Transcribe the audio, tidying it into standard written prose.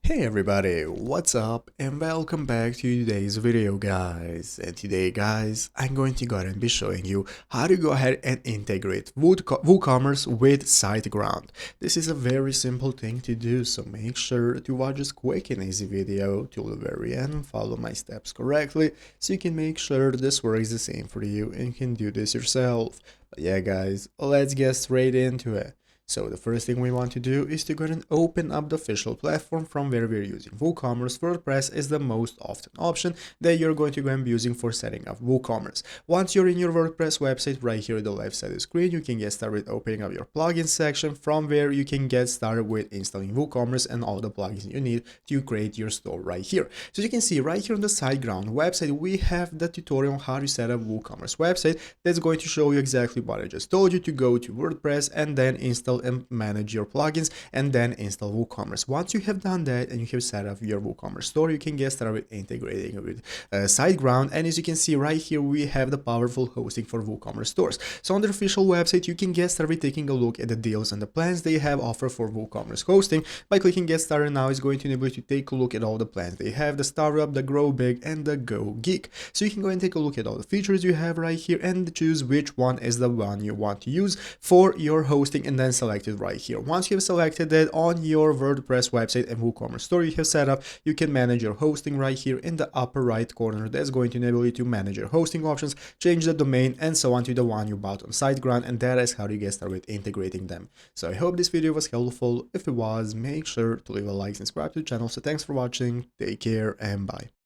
Hey everybody, what's up and welcome back to today's video guys. And today guys, I'm going to go ahead and be showing you how to go ahead and integrate WooCommerce with SiteGround. This is a very simple thing to do, so make sure to watch this quick and easy video till the very end and follow my steps correctly so you can make sure this works the same for you and you can do this yourself. But yeah guys, let's get straight into it. So the first thing we want to do is to go ahead and open up the official platform from where we're using WooCommerce. WordPress is the most often option that you're going to go and be using for setting up WooCommerce. Once you're in your WordPress website, right here on the left side of the screen, you can get started with opening up your plugins section from where you can get started with installing WooCommerce and all the plugins you need to create your store right here. So you can see right here on the SiteGround website, we have the tutorial on how to set up WooCommerce website that's going to show you exactly what I just told you, to go to WordPress and then install and manage your plugins and then install WooCommerce. Once you have done that and you have set up your WooCommerce store, you can get started with integrating with SiteGround. And as you can see right here, we have the powerful hosting for WooCommerce stores. So on their official website, you can get started with taking a look at the deals and the plans they have offered for WooCommerce hosting. By clicking get started now, is going to enable you to take a look at all the plans they have: the Startup, the Grow Big, and the Go Geek. So you can go and take a look at all the features you have right here and choose which one is the one you want to use for your hosting and then select it right here. Once you have selected it on your WordPress website and WooCommerce store you have set up, you can manage your hosting right here in the upper right corner. That's going to enable you to manage your hosting options, change the domain, and so on to the one you bought on SiteGround, and that is how you get started with integrating them. So I hope this video was helpful. If it was, make sure to leave a like and subscribe to the channel. So thanks for watching, take care, and bye.